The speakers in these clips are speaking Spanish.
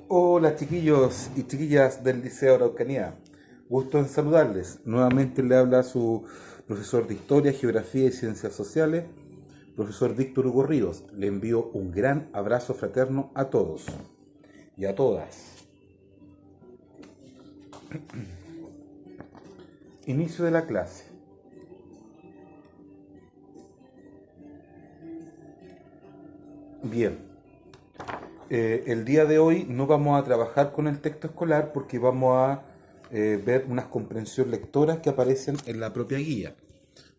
Hola chiquillos y chiquillas del Liceo Araucanía, gusto en saludarles. Nuevamente le habla su profesor de Historia, Geografía y Ciencias Sociales, profesor Víctor Hugo Ríos. Le envío un gran abrazo fraterno a todos y a todas. Inicio de la clase. Bien, el día de hoy no vamos a trabajar con el texto escolar porque vamos a ver unas comprensión lectoras que aparecen en la propia guía.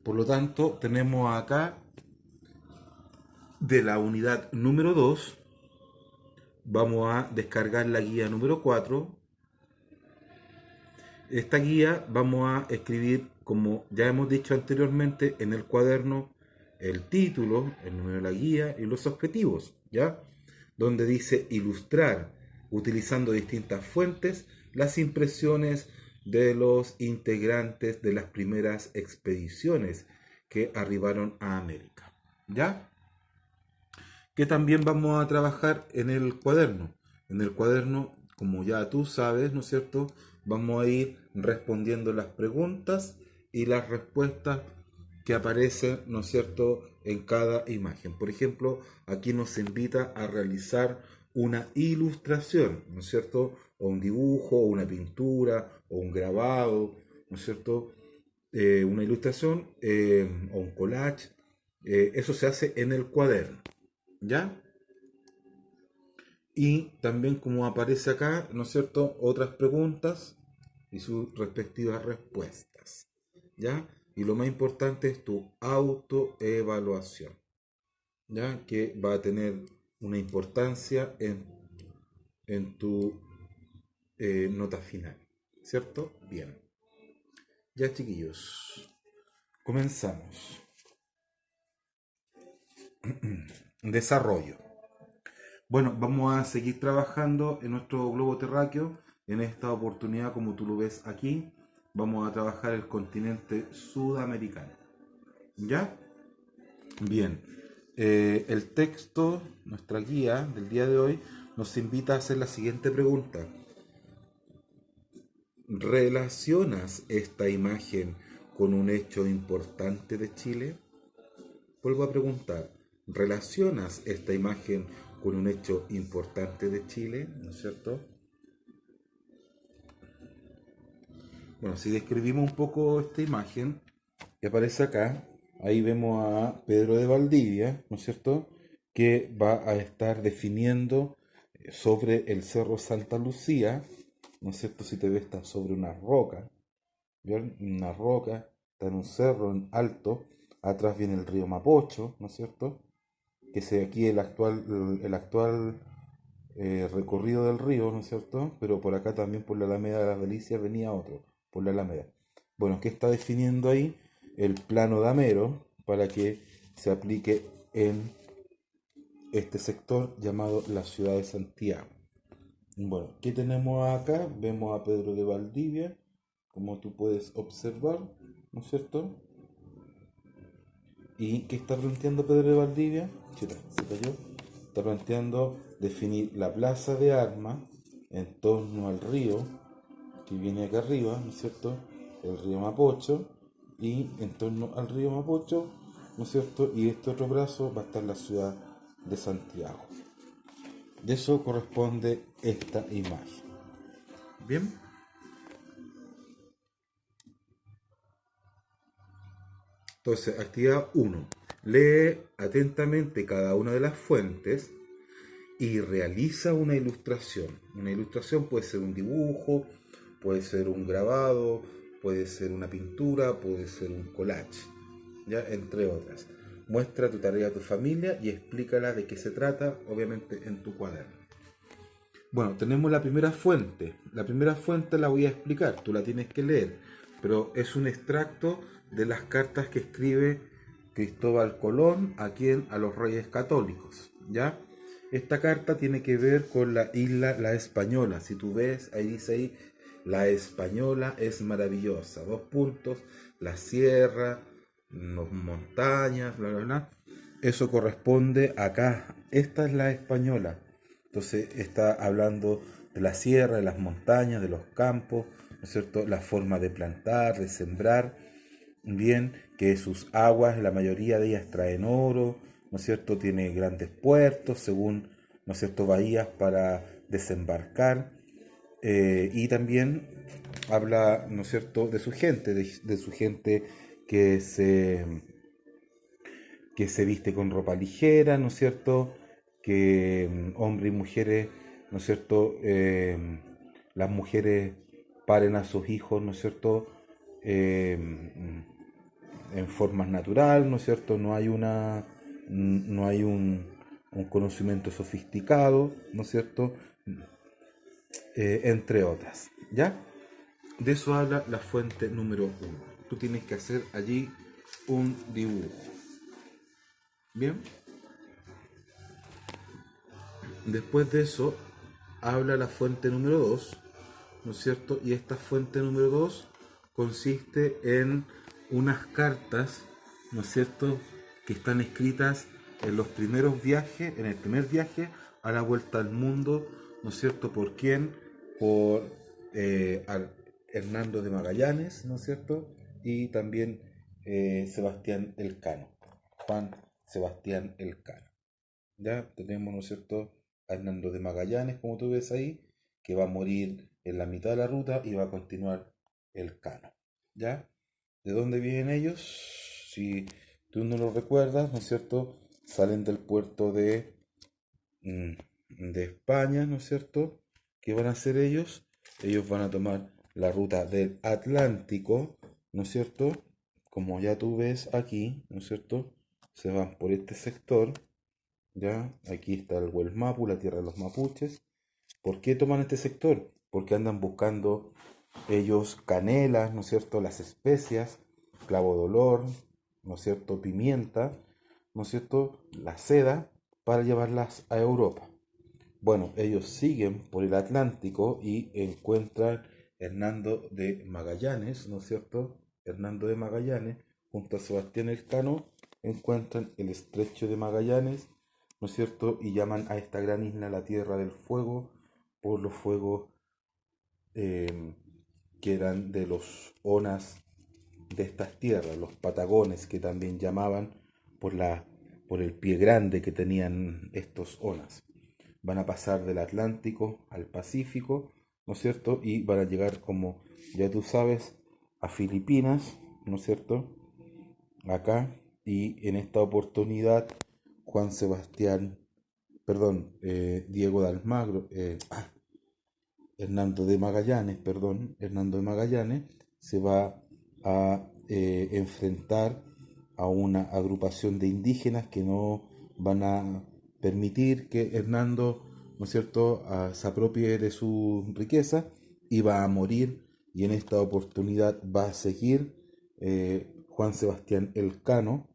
Por lo tanto, tenemos acá de la unidad número 2, vamos a descargar la guía número 4. Esta guía vamos a escribir, como ya hemos dicho anteriormente, en el cuaderno el título, el número de la guía y los objetivos, ¿ya? Donde dice ilustrar, utilizando distintas fuentes, las impresiones de los integrantes de las primeras expediciones que arribaron a América, ¿ya? Que también vamos a trabajar en el cuaderno. En el cuaderno, como ya tú sabes, ¿no es cierto? Vamos a ir respondiendo las preguntas y las respuestas que aparecen, ¿no es cierto?, en cada imagen. Por ejemplo, aquí nos invita a realizar una ilustración, ¿no es cierto?, o un dibujo, o una pintura, o un grabado, ¿no es cierto?, una ilustración o un collage. Eso se hace en el cuaderno. ¿Ya? Y también como aparece acá, ¿no es cierto?, otras preguntas y sus respectivas respuestas. ¿Ya? Y lo más importante es tu autoevaluación, ¿ya? Que va a tener una importancia en tu nota final. ¿Cierto? Bien. Ya chiquillos, comenzamos. Desarrollo. Bueno, vamos a seguir trabajando en nuestro globo terráqueo. En esta oportunidad, como tú lo ves aquí, vamos a trabajar el continente sudamericano. ¿Ya? Bien. El texto, nuestra guía del día de hoy, nos invita a hacer la siguiente pregunta. ¿Relacionas esta imagen con un hecho importante de Chile? Vuelvo a preguntar, ¿relacionas esta imagen con un hecho importante de Chile? ¿No es cierto? Bueno, si describimos un poco esta imagen que aparece acá, ahí vemos a Pedro de Valdivia, ¿no es cierto?, que va a estar definiendo sobre el Cerro Santa Lucía, ¿no es cierto?, si te ves está sobre una roca, ¿bien? Una roca, está en un cerro en alto, atrás viene el río Mapocho, ¿no es cierto?, que es aquí el actual recorrido del río, ¿no es cierto? Pero por acá también por la Alameda de las Delicias venía otro, por la Alameda. Bueno, ¿qué está definiendo ahí? El plano damero para que se aplique en este sector llamado la ciudad de Santiago. Bueno, ¿qué tenemos acá? Vemos a Pedro de Valdivia, como tú puedes observar, ¿no es cierto? ¿Y qué está planteando Pedro de Valdivia? Chuta, se cayó. Está planteando definir la plaza de armas en torno al río que viene acá arriba, ¿no es cierto? El río Mapocho, y en torno al río Mapocho, ¿no es cierto? Y este otro brazo va a estar la ciudad de Santiago. De eso corresponde esta imagen. Bien. Entonces, actividad 1. Lee atentamente cada una de las fuentes y realiza una ilustración. Una ilustración puede ser un dibujo, puede ser un grabado, puede ser una pintura, puede ser un collage, ¿ya? Entre otras. Muestra tu tarea a tu familia y explícala de qué se trata, obviamente en tu cuaderno. Bueno, tenemos la primera fuente. La primera fuente la voy a explicar, tú la tienes que leer, pero es un extracto de las cartas que escribe Cristóbal Colón a los Reyes Católicos, ¿ya? Esta carta tiene que ver con la isla La Española. Si tú ves, ahí dice ahí, La Española es maravillosa. Dos puntos, la sierra, las montañas, bla, bla, bla. Eso corresponde acá. Esta es La Española. Entonces está hablando de la sierra, de las montañas, de los campos, ¿no es cierto? La forma de plantar, de sembrar, bien, que sus aguas, la mayoría de ellas traen oro, ¿no es cierto? Tiene grandes puertos, según, ¿no es cierto?, bahías para desembarcar, y también habla, ¿no es cierto?, de su gente, de su gente que se, que se viste con ropa ligera, ¿no es cierto?, que hombres y mujeres, ¿no es cierto?, las mujeres paren a sus hijos, ¿no es cierto?, en formas natural, ¿no es cierto? No hay un conocimiento sofisticado, ¿no es cierto? Entre otras, ¿ya? De eso habla la fuente número uno. Tú tienes que hacer allí un dibujo. ¿Bien? Después de eso, habla la fuente número 2, ¿no es cierto? Y esta fuente número 2 consiste en unas cartas, ¿no es cierto?, que están escritas en los primeros viajes, en el primer viaje a la vuelta al mundo, ¿no es cierto? ¿Por quién? Por Hernando de Magallanes, ¿no es cierto? Y también Sebastián Elcano, Juan Sebastián Elcano. Ya tenemos, ¿no es cierto?, a Hernando de Magallanes, como tú ves ahí, que va a morir en la mitad de la ruta y va a continuar el Cano. ¿Ya? ¿De dónde vienen ellos? Si tú no lo recuerdas, ¿no es cierto?, salen del puerto mm, de España, ¿no es cierto? ¿Qué van a hacer ellos? Ellos van a tomar la ruta del Atlántico, ¿no es cierto? Como ya tú ves aquí, ¿no es cierto? Se van por este sector. ¿Ya? Aquí está el Huelmapu, la tierra de los mapuches. ¿Por qué toman este sector? Porque andan buscando ellos canelas, ¿no es cierto? Las especias, clavo de olor, ¿no es cierto? Pimienta, ¿no es cierto? La seda para llevarlas a Europa. Bueno, ellos siguen por el Atlántico y encuentran Hernando de Magallanes, ¿no es cierto? Hernando de Magallanes, junto a Sebastián Elcano, encuentran el estrecho de Magallanes, ¿no es cierto? Y llaman a esta gran isla la Tierra del Fuego por los fuegos eh, que eran de los onas de estas tierras, los patagones que también llamaban por, por el pie grande que tenían estos onas. Van a pasar del Atlántico al Pacífico, ¿no es cierto? Y van a llegar, como ya tú sabes, a Filipinas, ¿no es cierto? Acá, y en esta oportunidad, Juan Sebastián, perdón, Diego de Almagro, Hernando de Magallanes, perdón, Hernando de Magallanes, se va a enfrentar a una agrupación de indígenas que no van a permitir que Hernando, ¿no es cierto?, se apropie de su riqueza y va a morir, y en esta oportunidad va a seguir Juan Sebastián Elcano,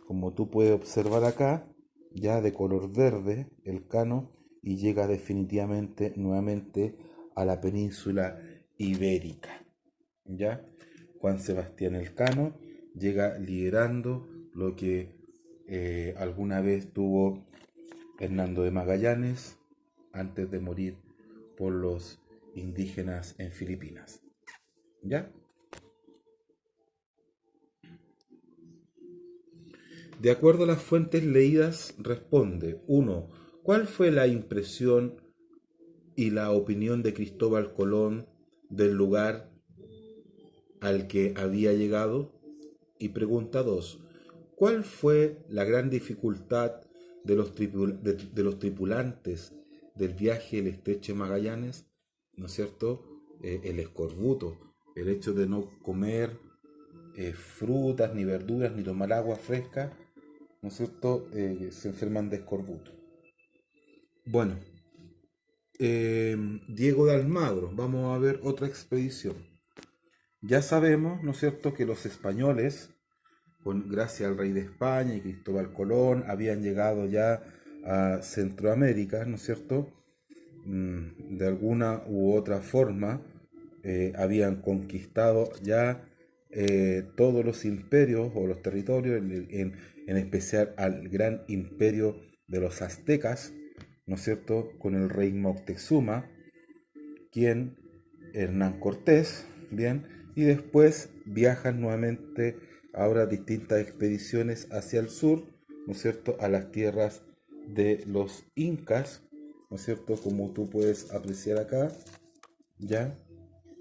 como tú puedes observar acá, ya de color verde, Elcano, y llega definitivamente nuevamente a la península ibérica. ¿Ya? Juan Sebastián Elcano llega liderando lo que alguna vez tuvo Hernando de Magallanes antes de morir por los indígenas en Filipinas. ¿Ya? De acuerdo a las fuentes leídas, responde: 1. ¿Cuál fue la impresión y la opinión de Cristóbal Colón del lugar al que había llegado? Y pregunta 2. ¿Cuál fue la gran dificultad de de los tripulantes del viaje del estrecho de Magallanes? ¿No es cierto? El escorbuto, el hecho de no comer frutas, ni verduras, ni tomar agua fresca, ¿no es cierto? Se enferman de escorbuto. Bueno, Diego de Almagro, vamos a ver otra expedición. Ya sabemos, ¿no es cierto?, que los españoles, gracias al rey de España y Cristóbal Colón, habían llegado ya a Centroamérica, ¿no es cierto? De alguna u otra forma habían conquistado ya todos los imperios o los territorios, en especial al gran imperio de los aztecas, ¿no es cierto?, con el rey Moctezuma, quien Hernán Cortés, bien, y después viajan nuevamente ahora distintas expediciones hacia el sur, ¿no es cierto?, a las tierras de los incas, ¿no es cierto?, como tú puedes apreciar acá, ya,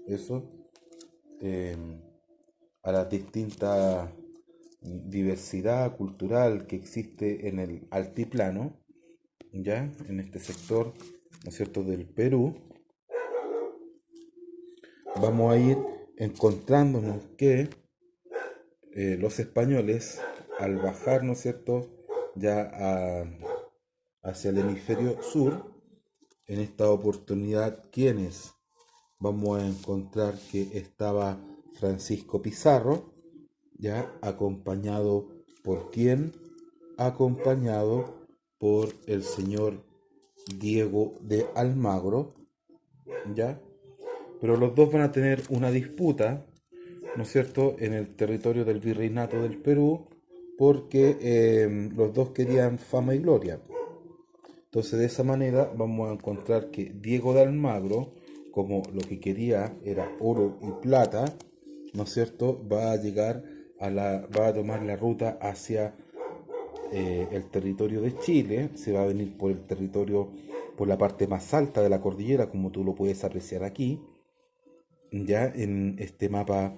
eso, eh, a la distinta diversidad cultural que existe en el altiplano, ya, en este sector, ¿no es cierto?, del Perú. Vamos a ir encontrándonos que los españoles, al bajar, ¿no es cierto?, ya hacia el hemisferio sur, en esta oportunidad, ¿quiénes? Vamos a encontrar que estaba Francisco Pizarro, ya acompañado por quién? Acompañado por el señor Diego de Almagro, ya. Pero los dos van a tener una disputa, ¿no es cierto?, en el territorio del virreinato del Perú, porque los dos querían fama y gloria. Entonces, de esa manera vamos a encontrar que Diego de Almagro, como lo que quería era oro y plata, ¿no es cierto?, va a llegar va a tomar la ruta hacia el territorio de Chile, se va a venir por el territorio, por la parte más alta de la cordillera, como tú lo puedes apreciar aquí, ya en este mapa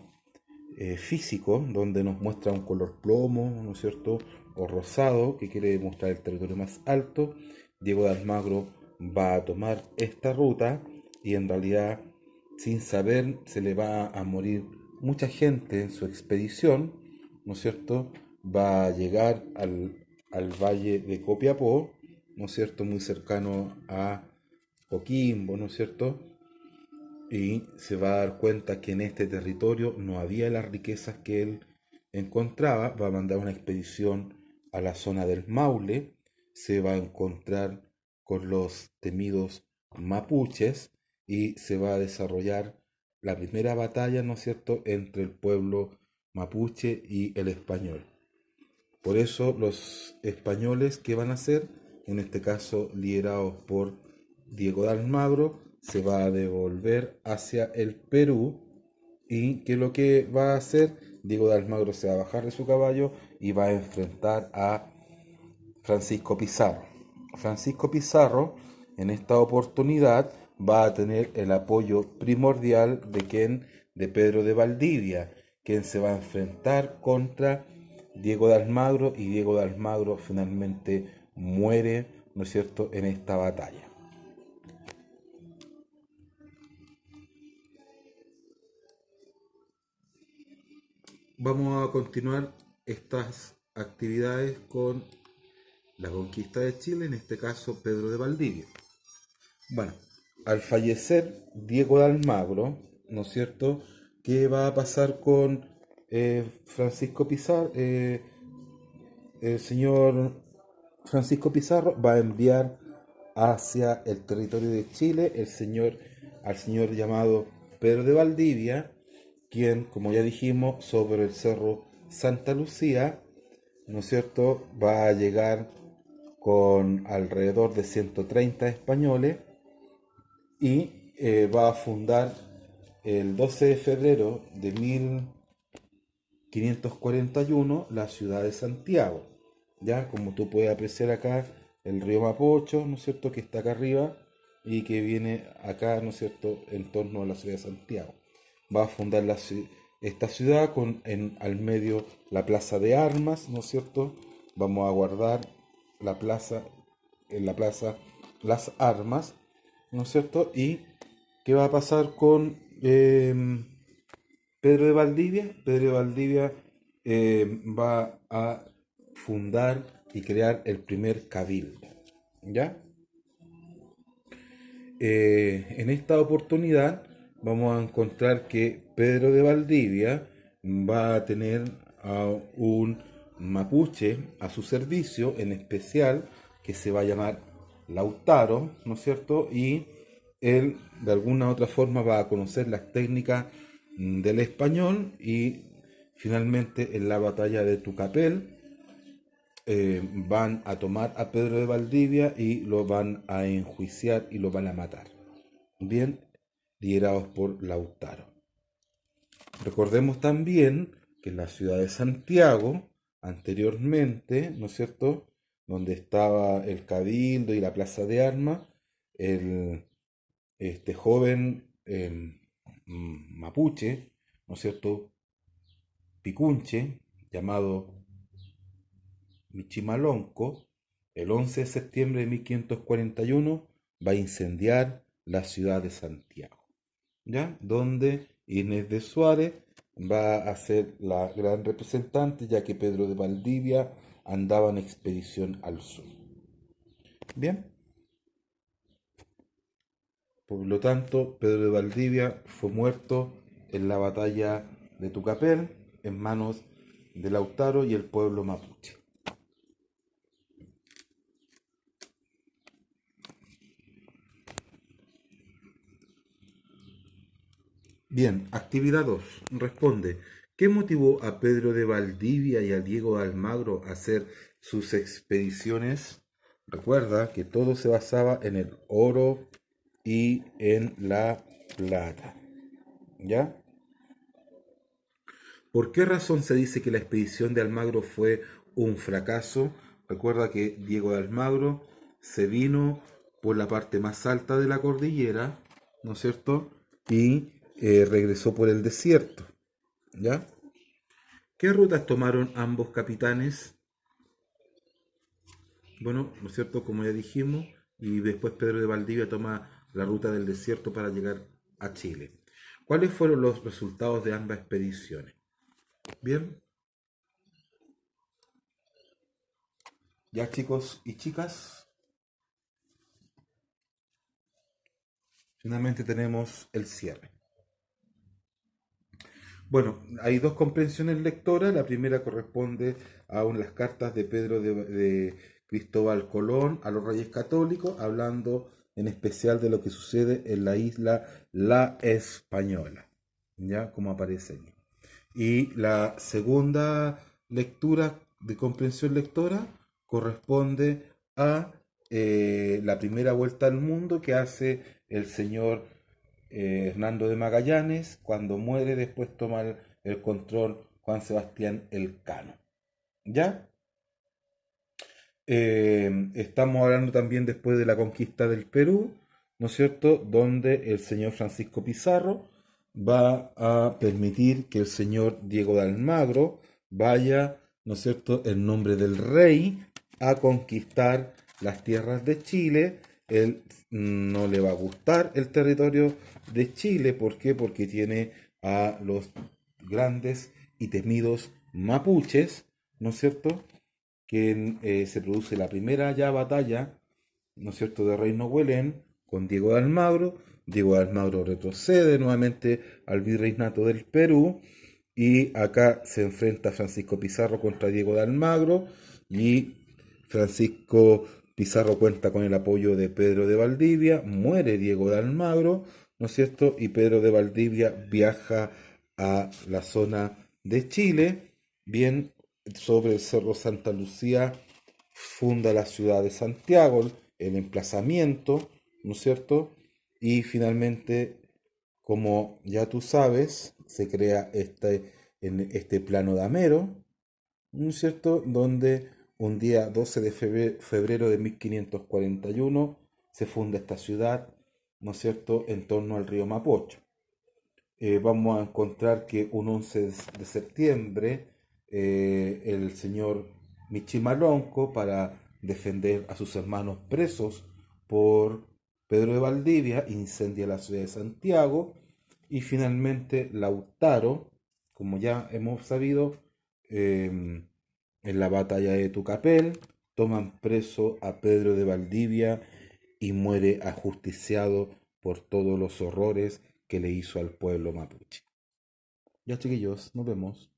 físico, donde nos muestra un color plomo, ¿no es cierto?, o rosado, que quiere demostrar el territorio más alto. Diego de Almagro va a tomar esta ruta y en realidad, sin saber, se le va a morir mucha gente en su expedición, ¿no es cierto? Va a llegar al valle de Copiapó, ¿no es cierto?, muy cercano a Coquimbo, ¿no es cierto?, y se va a dar cuenta que en este territorio no había las riquezas que él encontraba. Va a mandar una expedición a la zona del Maule, se va a encontrar con los temidos mapuches y se va a desarrollar la primera batalla, ¿no es cierto?, entre el pueblo mapuche y el español. Por eso los españoles, ¿qué van a hacer? En este caso, liderados por Diego de Almagro, se va a devolver hacia el Perú. ¿Y qué es lo que va a hacer? Diego de Almagro se va a bajar de su caballo y va a enfrentar a Francisco Pizarro. Francisco Pizarro, en esta oportunidad, va a tener el apoyo primordial de quien, de Pedro de Valdivia, quien se va a enfrentar contra Diego de Almagro, y Diego de Almagro finalmente muere, ¿no es cierto?, en esta batalla. Vamos a continuar estas actividades con la conquista de Chile, en este caso Pedro de Valdivia. Bueno, al fallecer Diego de Almagro, ¿no es cierto?, ¿qué va a pasar con Francisco Pizarro? El señor Francisco Pizarro va a enviar hacia el territorio de Chile al señor llamado Pedro de Valdivia, quien, como ya dijimos, sobre el cerro Santa Lucía, ¿no es cierto?, va a llegar con alrededor de 130 españoles y va a fundar el 12 de febrero de 1541 la ciudad de Santiago. Ya, como tú puedes apreciar acá, el río Mapocho, ¿no es cierto?, que está acá arriba y que viene acá, ¿no es cierto?, en torno a la ciudad de Santiago. Va a fundar esta ciudad con al medio la plaza de armas, ¿no es cierto? Vamos a guardar la plaza, en la plaza las armas, ¿no es cierto? ¿Y qué va a pasar con Pedro de Valdivia? Pedro de Valdivia va a fundar y crear el primer cabildo, ¿ya? En esta oportunidad vamos a encontrar que Pedro de Valdivia va a tener a un mapuche a su servicio, en especial, que se va a llamar Lautaro, ¿no es cierto? Y él de alguna u otra forma va a conocer las técnicas del español, y finalmente en la batalla de Tucapel van a tomar a Pedro de Valdivia y lo van a enjuiciar y lo van a matar. Bien, liderados por Lautaro. Recordemos también que en la ciudad de Santiago, anteriormente, ¿no es cierto?, donde estaba el Cabildo y la Plaza de Armas, este joven mapuche, ¿no es cierto?, Picunche, llamado Michimalonco, el 11 de septiembre de 1541 va a incendiar la ciudad de Santiago, ¿ya? Donde Inés de Suárez va a ser la gran representante, ya que Pedro de Valdivia andaba en expedición al sur. Bien, por lo tanto, Pedro de Valdivia fue muerto en la batalla de Tucapel en manos de Lautaro y el pueblo mapuche. Bien, actividad 2. Responde, ¿qué motivó a Pedro de Valdivia y a Diego de Almagro a hacer sus expediciones? Recuerda que todo se basaba en el oro y en la plata. ¿Ya? ¿Por qué razón se dice que la expedición de Almagro fue un fracaso? Recuerda que Diego de Almagro se vino por la parte más alta de la cordillera, ¿no es cierto? Y regresó por el desierto, ¿ya? ¿Qué rutas tomaron ambos capitanes? Bueno, ¿no es cierto? Como ya dijimos, y después Pedro de Valdivia toma la ruta del desierto para llegar a Chile. ¿Cuáles fueron los resultados de ambas expediciones? Bien, ya chicos y chicas, finalmente tenemos el cierre. Bueno, hay dos comprensiones lectoras. La primera corresponde a las cartas de Pedro de Cristóbal Colón a los Reyes Católicos, hablando en especial de lo que sucede en la isla La Española, ya como aparece allí. Y la segunda lectura de comprensión lectora corresponde a la primera vuelta al mundo que hace el señor Hernando de Magallanes. Cuando muere, después toma el control Juan Sebastián Elcano. ¿Ya? Estamos hablando también después de la conquista del Perú, ¿no es cierto? Donde el señor Francisco Pizarro va a permitir que el señor Diego de Almagro vaya, ¿no es cierto?, en nombre del rey a conquistar las tierras de Chile. Él no le va a gustar el territorio de Chile. ¿Por qué? Porque tiene a los grandes y temidos mapuches, ¿no es cierto?, que se produce la primera ya batalla, ¿no es cierto?, de Reino Huelén con Diego de Almagro. Diego de Almagro retrocede nuevamente al virreinato del Perú y acá se enfrenta Francisco Pizarro contra Diego de Almagro y Francisco Pizarro cuenta con el apoyo de Pedro de Valdivia, muere Diego de Almagro, ¿no es cierto? Y Pedro de Valdivia viaja a la zona de Chile, bien sobre el Cerro Santa Lucía funda la ciudad de Santiago, el emplazamiento, ¿no es cierto? Y finalmente, como ya tú sabes, se crea en este plano de Amero, ¿no es cierto? Donde un día 12 de febrero de 1541 se funda esta ciudad, ¿no es cierto?, en torno al río Mapocho. Vamos a encontrar que un 11 de septiembre el señor Michimalonco, para defender a sus hermanos presos por Pedro de Valdivia, incendia la ciudad de Santiago y finalmente Lautaro, como ya hemos sabido, en la batalla de Tucapel, toman preso a Pedro de Valdivia y muere ajusticiado por todos los horrores que le hizo al pueblo mapuche. Ya chiquillos, nos vemos.